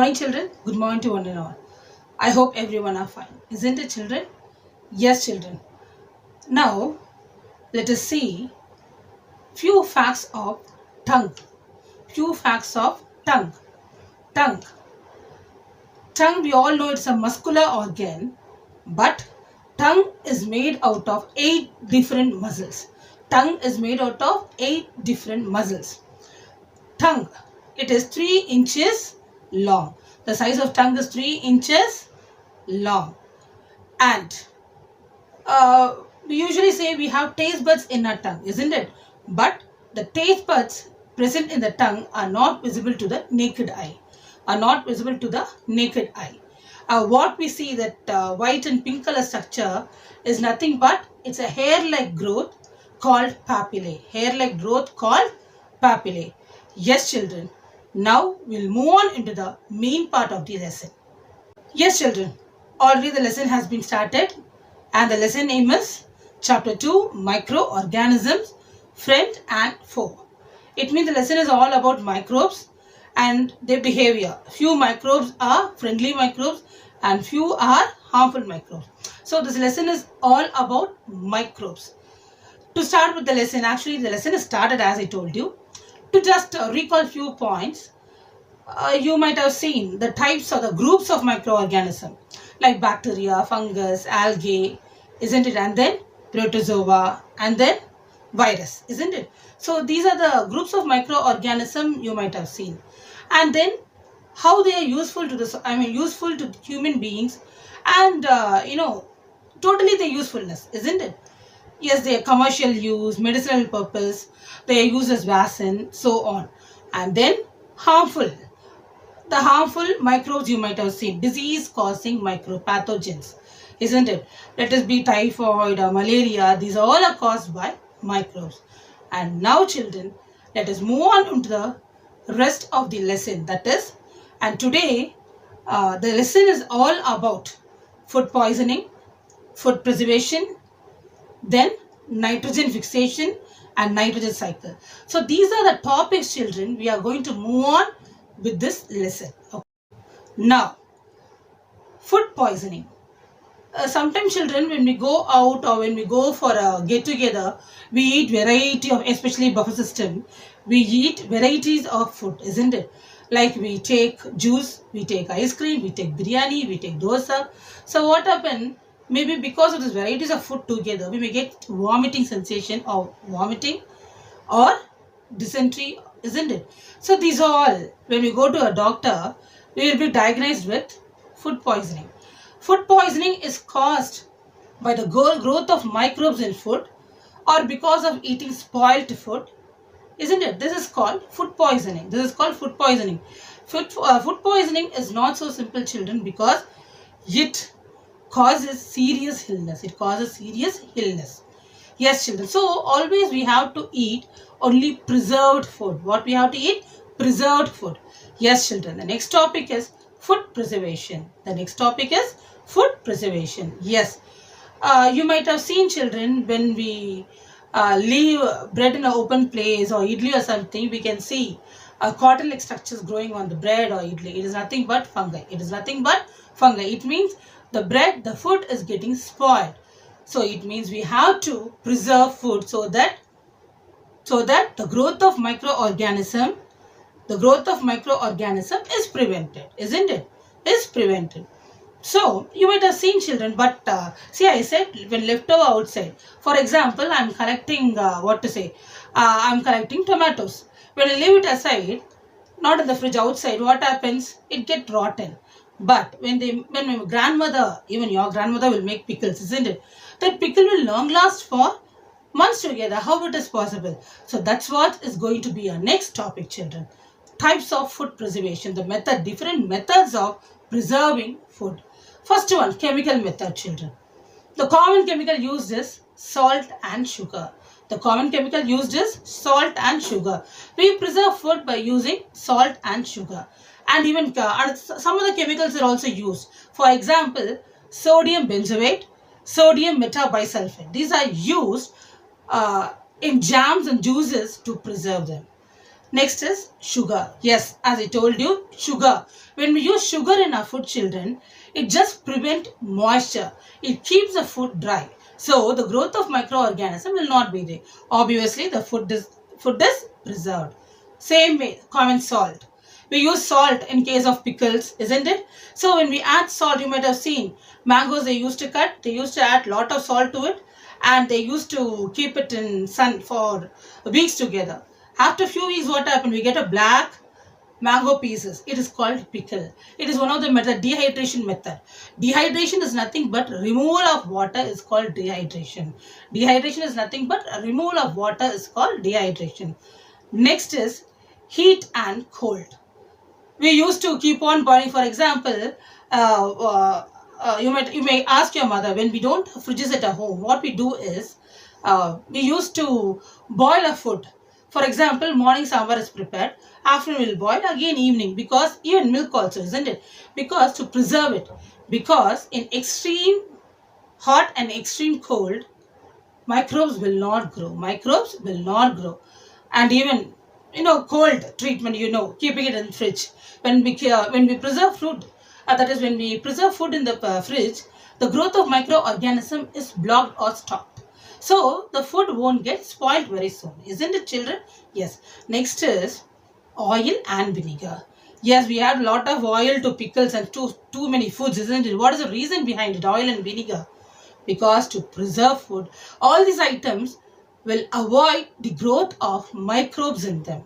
morning, children. Good morning to one and all. I hope everyone are fine. Isn't it, children? Yes, children. Now, let us see few facts of tongue. Few facts of tongue. Tongue. Tongue, we all know it's a muscular organ, but tongue is made out of 8 different muscles. Tongue is made out of 8 different muscles. Tongue, it is 3 inches long. The size of tongue is 3 inches long. And we usually say we have taste buds in our tongue, isn't it? But the taste buds present in the tongue are not visible to the naked eye. What we see that white and pink color structure is nothing but it's a hair-like growth called papillae. Hair-like growth called papillae. Yes, children. Now we'll move on into the main part of the lesson. Yes, children. Already the lesson has been started and the lesson name is Chapter 2 Microorganisms, Friend and Foe. It means the lesson is all about microbes and their behavior. Few microbes are friendly microbes and few are harmful microbes. So this lesson is all about microbes. To start with the lesson, actually the lesson is started as I told you. To just recall few points, you might have seen the types or the groups of microorganisms like bacteria, fungus, algae, isn't it? And then protozoa and then virus, isn't it? So these are the groups of microorganisms you might have seen. And then how they are useful to useful to human beings and totally their usefulness, isn't it? Yes, they are commercial use, medicinal purpose, they are used as vaccine, so on. And then harmful. The harmful microbes you might have seen, disease-causing micropathogens, isn't it? Let us be typhoid or malaria, these all are caused by microbes. And now, children, let us move on into the rest of the lesson. That is, and today the lesson is all about food poisoning, food preservation, then nitrogen fixation and nitrogen cycle. So these are the topics, children, we are going to move on with this lesson. Okay. Now, food poisoning. Sometimes, children, when we go out or when we go for a get together, we eat variety of, especially buffet system, we eat varieties of food, isn't it? Like we take juice, we take ice cream, we take biryani, we take dosa. So what happens? Maybe because of these varieties of food together, we may get vomiting sensation or vomiting or dysentery, isn't it? So these are all, when we go to a doctor, we will be diagnosed with food poisoning. Food poisoning is caused by the growth of microbes in food or because of eating spoiled food, isn't it? This is called food poisoning. Food poisoning is not so simple, children, because it causes serious illness. Yes, children. So always we have to eat only preserved food. What we have to eat? Preserved food. Yes, children. The next topic is food preservation. Yes. You might have seen, children, when we leave bread in an open place or idli or something, we can see cotton-like structures growing on the bread or idli. It is nothing but fungi. It means the bread, the food is getting spoiled. So it means we have to preserve food so that the growth of microorganism is prevented, isn't it? Is prevented. So you might have seen, children, but see, I said when left over outside. For example, I am collecting I am collecting tomatoes. When I leave it aside, not in the fridge, outside, what happens? It gets rotten. But when my grandmother, even your grandmother, will make pickles, isn't it? That pickle will long last for months together. How it is possible? So that's what is going to be our next topic, children. Types of food preservation. Different methods of preserving food. First one, chemical method, children. The common chemical used is salt and sugar. We preserve food by using salt and sugar. And even some of the chemicals are also used. For example, sodium benzoate, sodium metabisulfate. These are used in jams and juices to preserve them. Next is sugar. Yes, as I told you, sugar. When we use sugar in our food, children, it just prevents moisture. It keeps the food dry. So the growth of microorganism will not be there. Obviously, the food is preserved. Same way, common salt. We use salt in case of pickles, isn't it? So when we add salt, you might have seen mangoes they used to cut. They used to add lot of salt to it, and they used to keep it in sun for weeks together. After few weeks, what happened? We get a black mango pieces. It is called pickle. It is one of the method, dehydration method. Dehydration is nothing but removal of water is called dehydration. Dehydration is nothing but removal of water is called dehydration. Next is heat and cold. We used to keep on boiling. For example, you may ask your mother, when we don't have fridges at our home, what we do is we used to boil a food. For example, morning sambar is prepared, afternoon we'll boil, again evening, because even milk also, isn't it? Because to preserve it, because in extreme hot and extreme cold, microbes will not grow. Microbes will not grow. And even, cold treatment, keeping it in the fridge. When we preserve food, that is when we preserve food in the fridge, the growth of microorganism is blocked or stopped. So the food won't get spoiled very soon. Isn't it, children? Yes. Next is oil and vinegar. Yes, we add a lot of oil to pickles and too many foods, isn't it? What is the reason behind it, oil and vinegar? Because to preserve food, all these items will avoid the growth of microbes in them.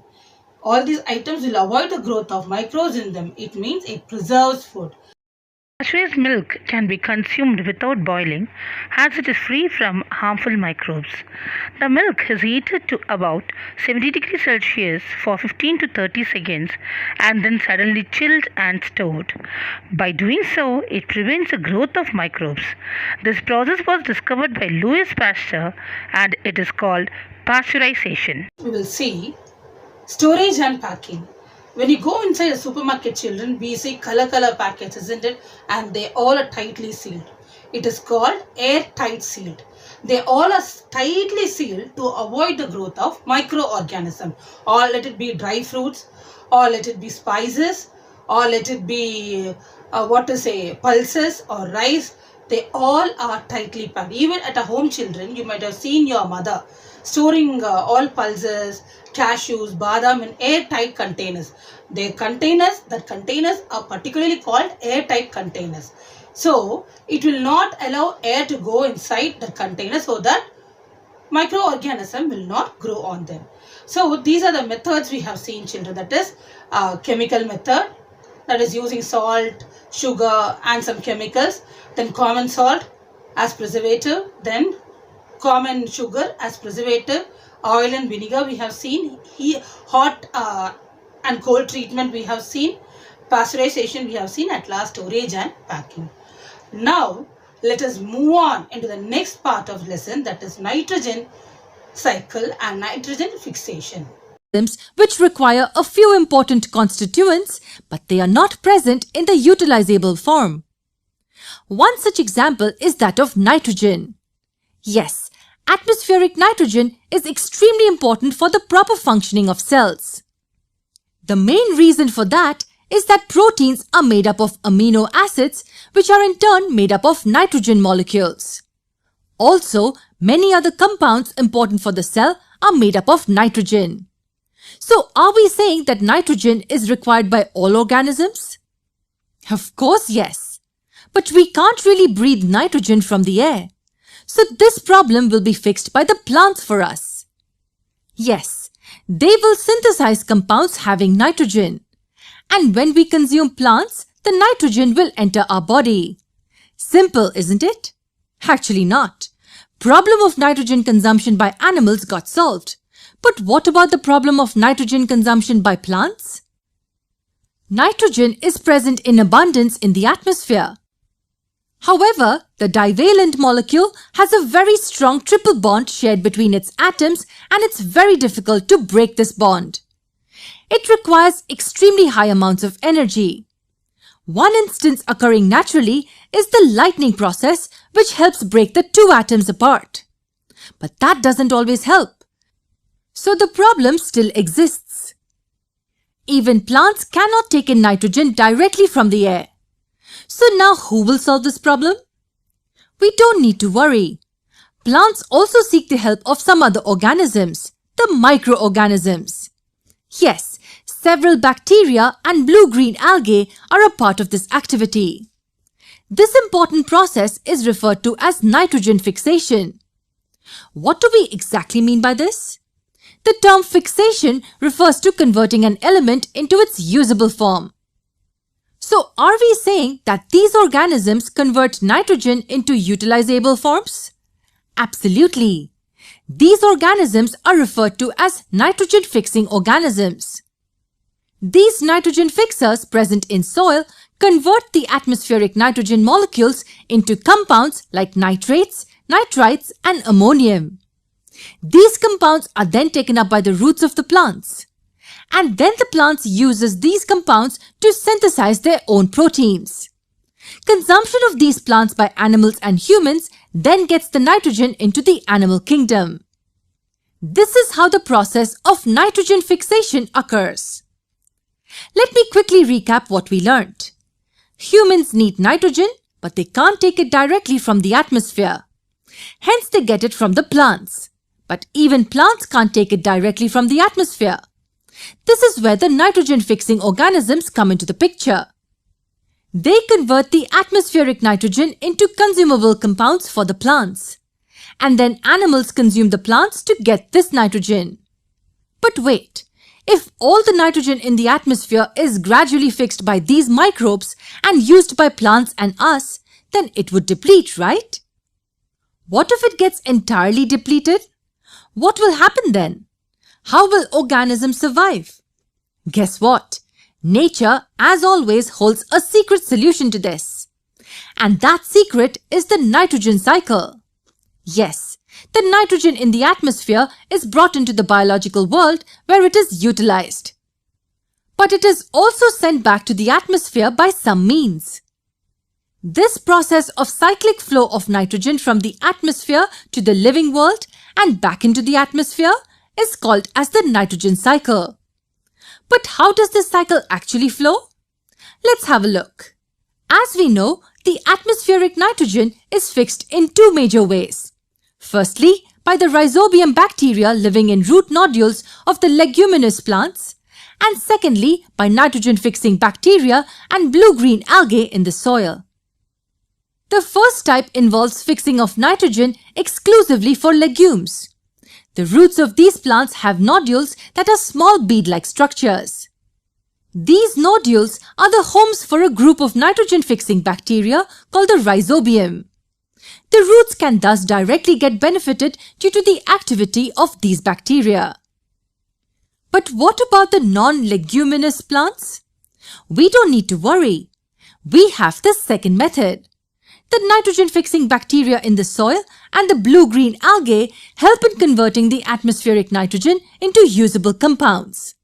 All these items will avoid the growth of microbes in them. It means it preserves food. Pasteurized milk can be consumed without boiling as it is free from harmful microbes. The milk is heated to about 70 degrees Celsius for 15 to 30 seconds and then suddenly chilled and stored. By doing so, it prevents the growth of microbes. This process was discovered by Louis Pasteur and it is called pasteurization. We will see storage and packing. When you go inside a supermarket, children, we see color packets, isn't it? And they all are tightly sealed. It is called airtight sealed. They all are tightly sealed to avoid the growth of microorganism. Or let it be dry fruits, or let it be spices, or let it be pulses or rice. They all are tightly packed. Even at a home, children, you might have seen your mother storing all pulses, cashews, badam in airtight containers. That containers are particularly called airtight containers. So it will not allow air to go inside the container so that microorganism will not grow on them. So these are the methods we have seen, children. That is chemical method, that is using salt, sugar and some chemicals. Then common salt as preservative. Then common sugar as preservative. Oil and vinegar we have seen. Hot and cold treatment we have seen. Pasteurization we have seen. At last, storage and packing. Now let us move on into the next part of lesson, that is nitrogen cycle and nitrogen fixation. Which require a few important constituents, but they are not present in the utilizable form. One such example is that of nitrogen. Yes, atmospheric nitrogen is extremely important for the proper functioning of cells. The main reason for that is that proteins are made up of amino acids, which are in turn made up of nitrogen molecules. Also, many other compounds important for the cell are made up of nitrogen. So, are we saying that nitrogen is required by all organisms? Of course, yes. But we can't really breathe nitrogen from the air. So, this problem will be fixed by the plants for us. Yes, they will synthesize compounds having nitrogen. And when we consume plants, the nitrogen will enter our body. Simple, isn't it? Actually not. Problem of nitrogen consumption by animals got solved. But what about the problem of nitrogen consumption by plants? Nitrogen is present in abundance in the atmosphere. However, the divalent molecule has a very strong triple bond shared between its atoms, and it's very difficult to break this bond. It requires extremely high amounts of energy. One instance occurring naturally is the lightning process, which helps break the two atoms apart. But that doesn't always help. So the problem still exists. Even plants cannot take in nitrogen directly from the air. So now who will solve this problem? We don't need to worry. Plants also seek the help of some other organisms, the microorganisms. Yes, several bacteria and blue-green algae are a part of this activity. This important process is referred to as nitrogen fixation. What do we exactly mean by this? The term fixation refers to converting an element into its usable form. So are we saying that these organisms convert nitrogen into utilizable forms? Absolutely. These organisms are referred to as nitrogen-fixing organisms. These nitrogen fixers present in soil convert the atmospheric nitrogen molecules into compounds like nitrates, nitrites, and ammonium. These compounds are then taken up by the roots of the plants. And then the plants uses these compounds to synthesize their own proteins. Consumption of these plants by animals and humans then gets the nitrogen into the animal kingdom. This is how the process of nitrogen fixation occurs. Let me quickly recap what we learned. Humans need nitrogen, but they can't take it directly from the atmosphere. Hence they get it from the plants. But even plants can't take it directly from the atmosphere. This is where the nitrogen-fixing organisms come into the picture. They convert the atmospheric nitrogen into consumable compounds for the plants. And then animals consume the plants to get this nitrogen. But wait, if all the nitrogen in the atmosphere is gradually fixed by these microbes and used by plants and us, then it would deplete, right? What if it gets entirely depleted? What will happen then? How will organisms survive? Guess what? Nature, as always, holds a secret solution to this. And that secret is the nitrogen cycle. Yes, the nitrogen in the atmosphere is brought into the biological world where it is utilized. But it is also sent back to the atmosphere by some means. This process of cyclic flow of nitrogen from the atmosphere to the living world and back into the atmosphere is called as the nitrogen cycle. But how does this cycle actually flow? Let's have a look. As we know, the atmospheric nitrogen is fixed in two major ways. Firstly, by the rhizobium bacteria living in root nodules of the leguminous plants, and secondly, by nitrogen-fixing bacteria and blue-green algae in the soil. The first type involves fixing of nitrogen exclusively for legumes. The roots of these plants have nodules that are small bead-like structures. These nodules are the homes for a group of nitrogen-fixing bacteria called the rhizobium. The roots can thus directly get benefited due to the activity of these bacteria. But what about the non-leguminous plants? We don't need to worry. We have the second method. The nitrogen-fixing bacteria in the soil and the blue-green algae help in converting the atmospheric nitrogen into usable compounds.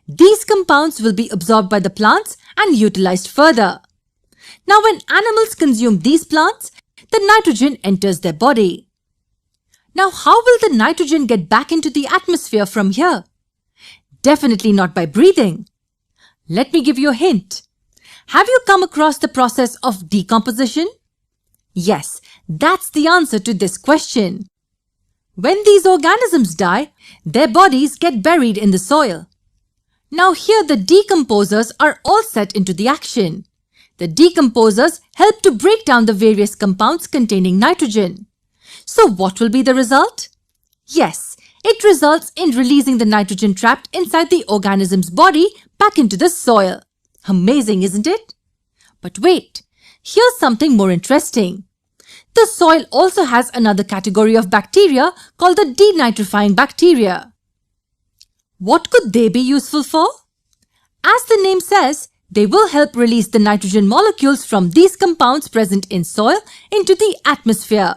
These compounds will be absorbed by the plants and utilized further. Now, when animals consume these plants, the nitrogen enters their body. Now, how will the nitrogen get back into the atmosphere from here? Definitely not by breathing. Let me give you a hint. Have you come across the process of decomposition? Yes, that's the answer to this question. When these organisms die, their bodies get buried in the soil. Now here the decomposers are all set into the action. The decomposers help to break down the various compounds containing nitrogen. So what will be the result? Yes, it results in releasing the nitrogen trapped inside the organism's body back into the soil. Amazing, isn't it? But wait, here's something more interesting. The soil also has another category of bacteria called the denitrifying bacteria. What could they be useful for? As the name says, they will help release the nitrogen molecules from these compounds present in soil into the atmosphere.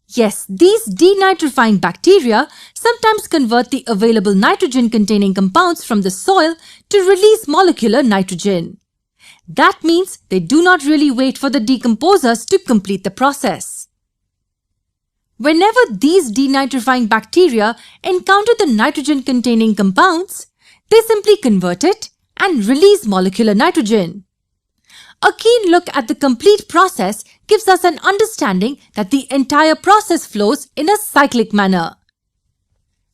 Yes, these denitrifying bacteria sometimes convert the available nitrogen-containing compounds from the soil to release molecular nitrogen. That means they do not really wait for the decomposers to complete the process. Whenever these denitrifying bacteria encounter the nitrogen-containing compounds, They simply convert it and release molecular nitrogen. A keen look at the complete process gives us an understanding that the entire process flows in a cyclic manner.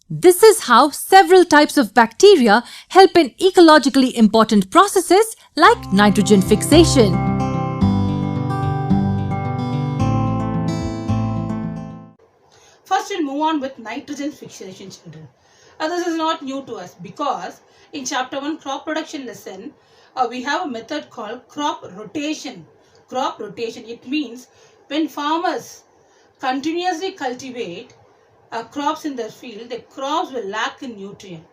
This is how several types of bacteria help in ecologically important processes like nitrogen fixation. First, we'll move on with nitrogen fixation, children. This is not new to us because in chapter 1 crop production lesson, we have a method called crop rotation. Crop rotation, it means when farmers continuously cultivate crops in their field, the crops will lack in nutrient.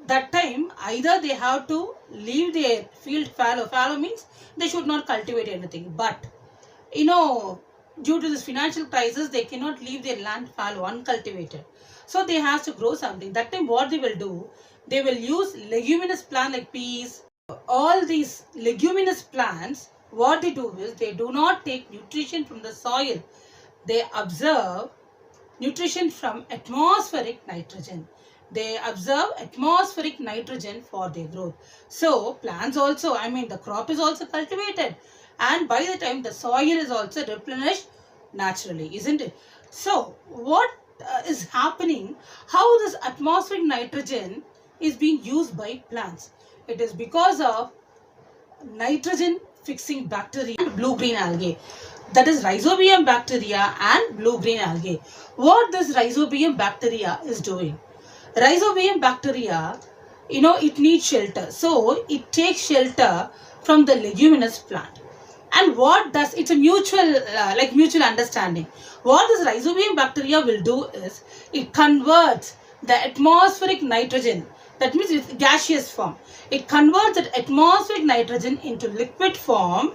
That time, either they have to leave their field fallow. Fallow means they should not cultivate anything. But, due to this financial crisis, they cannot leave their land fallow, uncultivated. So, they have to grow something. That time, what they will do, they will use leguminous plants like peas. All these leguminous plants, what they do is, they do not take nutrition from the soil. They observe nutrition from atmospheric nitrogen. They observe atmospheric nitrogen for their growth. So, plants also, the crop is also cultivated. And by the time the soil is also replenished naturally, isn't it? So, what is happening? How this atmospheric nitrogen is being used by plants? It is because of nitrogen fixing bacteria and blue-green algae. That is rhizobium bacteria and blue-green algae. What this rhizobium bacteria is doing? Rhizobium bacteria, it needs shelter. So, it takes shelter from the leguminous plant. And what does, it's a mutual understanding. What this rhizobium bacteria will do is, it converts the atmospheric nitrogen, that means it's gaseous form. It converts that atmospheric nitrogen into liquid form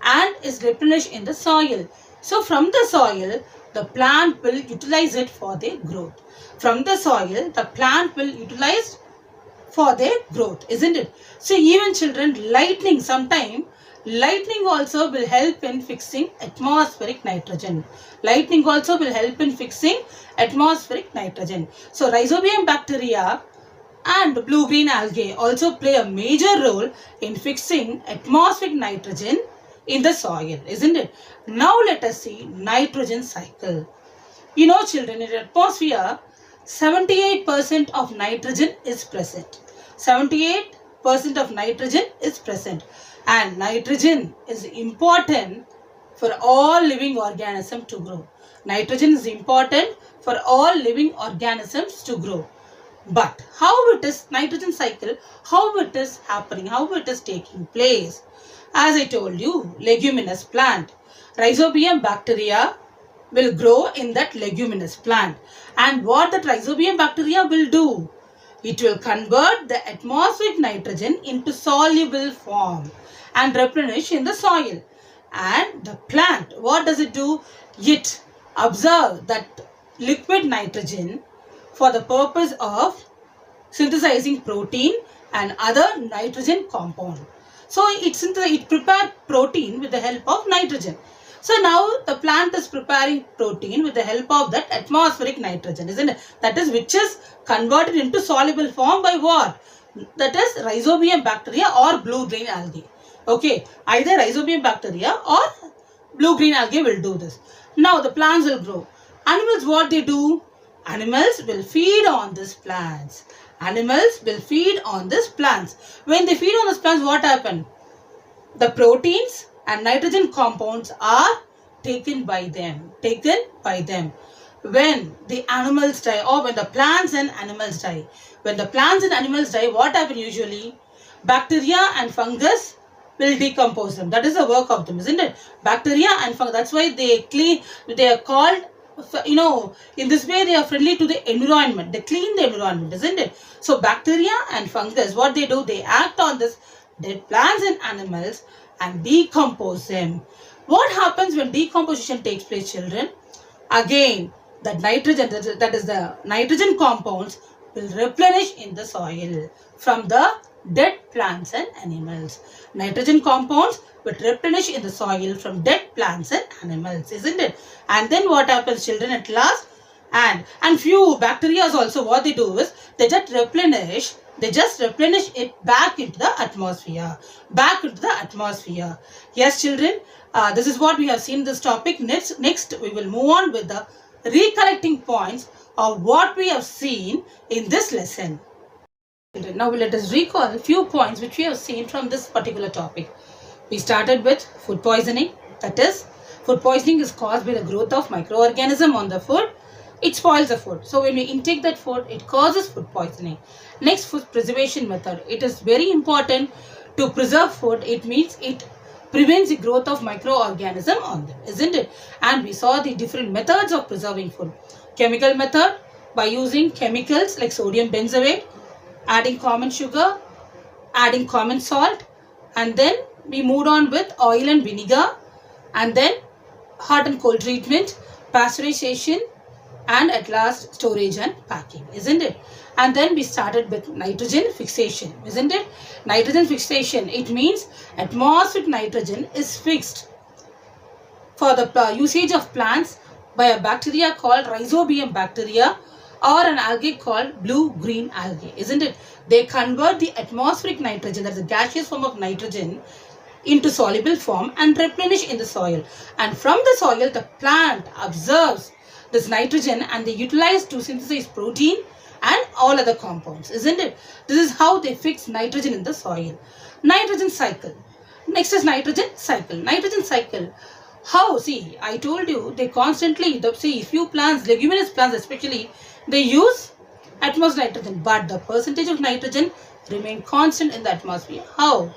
and is replenished in the soil. So, from the soil, the plant will utilize it for their growth. From the soil, the plant will utilize for their growth, isn't it? So, even children, lightning also will help in fixing atmospheric nitrogen. Lightning also will help in fixing atmospheric nitrogen. So, rhizobium bacteria and blue-green algae also play a major role in fixing atmospheric nitrogen in the soil, isn't it? Now, let us see nitrogen cycle. Children, in the atmosphere, 78% of nitrogen is present. 78% of nitrogen is present. And nitrogen is important for all living organisms to grow. Nitrogen is important for all living organisms to grow. But how it is, nitrogen cycle, how it is happening, how it is taking place? As I told you, leguminous plant. Rhizobium bacteria will grow in that leguminous plant. And what that rhizobium bacteria will do? It will convert the atmospheric nitrogen into soluble form and replenish in the soil. And the plant, what does it do? It absorbs that liquid nitrogen for the purpose of synthesizing protein and other nitrogen compound. So, it prepares protein with the help of nitrogen. So, now the plant is preparing protein with the help of that atmospheric nitrogen, isn't it? That is, which is converted into soluble form by what? That is rhizobium bacteria or blue-green algae. Okay, either rhizobium bacteria or blue-green algae will do this. Now, the plants will grow. Animals, what they do? Animals will feed on these plants. Animals will feed on these plants. When they feed on these plants, what happens? The proteins and nitrogen compounds are taken by them. When the animals die, or when the plants and animals die. When the plants and animals die, what happens usually? Bacteria and fungus will decompose them. That is the work of them, isn't it? Bacteria and fungus. That's why they are called, in this way they are friendly to the environment. They clean the environment, isn't it? So, bacteria and fungus, what they do? They act on this dead plants and animals and decompose them. What happens when decomposition takes place, children? Again, that nitrogen, that is the nitrogen compounds, will replenish in the soil from the dead plants and animals. Nitrogen compounds will replenish in the soil from dead plants and animals, isn't it? And then what happens, children, at last? And few bacteria also, what they do is they just replenish it back into the atmosphere. Yes, children, this is what we have seen this topic. Next we will move on with the recollecting points of what we have seen in this lesson. Now let us recall a few points which we have seen from this particular topic. We started with food poisoning. That is, food poisoning is caused by the growth of microorganism on the food. It spoils the food. So when we intake that food, it causes food poisoning. Next, food preservation method. It is very important to preserve food. It means it prevents the growth of microorganism on them, isn't it? And we saw the different methods of preserving food. Chemical method, by using chemicals like sodium benzoate, adding common sugar, adding common salt, and then we moved on with oil and vinegar, and then hot and cold treatment, pasteurization, and at last storage and packing, isn't it? And then we started with nitrogen fixation, isn't it? Nitrogen fixation, it means atmospheric nitrogen is fixed for the usage of plants by a bacteria called rhizobium bacteria or an algae called blue-green algae, isn't it? They convert the atmospheric nitrogen, that's a gaseous form of nitrogen, into soluble form and replenish in the soil. And from the soil, the plant absorbs this nitrogen and they utilize to synthesize protein and all other compounds, isn't it? This is how they fix nitrogen in the soil. Nitrogen cycle. Next is nitrogen cycle. Nitrogen cycle. How? See, I told you they constantly, few plants, leguminous plants especially, they use atmospheric nitrogen, but the percentage of nitrogen remain constant in the atmosphere. How?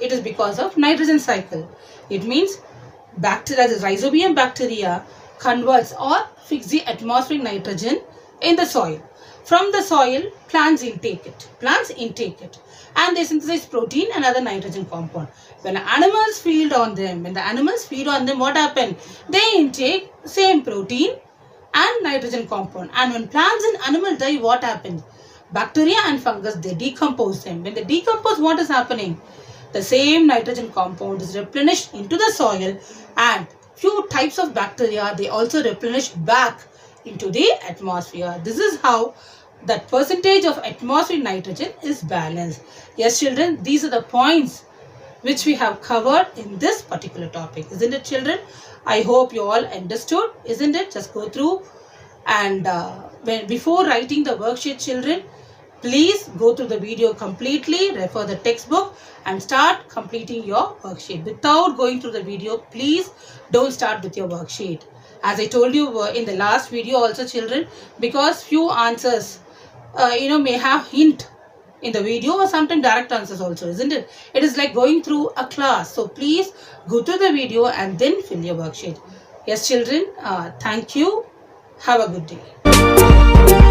It is because of nitrogen cycle. It means bacteria, the rhizobium bacteria converts or fix the atmospheric nitrogen in the soil. From the soil, plants intake it and they synthesize protein and other nitrogen compound. When animals feed on them, what happens? They intake same protein and nitrogen compound. And when plants and animals die, what happens? Bacteria and fungus, they decompose them. When they decompose, what is happening? The same nitrogen compound is replenished into the soil, and few types of bacteria, they also replenish back into the atmosphere. This is how that percentage of atmospheric nitrogen is balanced. Yes, children, these are the points which we have covered in this particular topic, isn't it, children? I hope you all understood, isn't it? Just go through and before writing the worksheet, children, please go through the video completely, refer the textbook and start completing your worksheet. Without going through the video, please don't start with your worksheet. As I told you in the last video also, children, because few answers may have hint in the video or sometimes direct answers also, isn't it? It is like going through a class. So please go through the video and then fill your worksheet. Yes, children, thank you. Have a good day.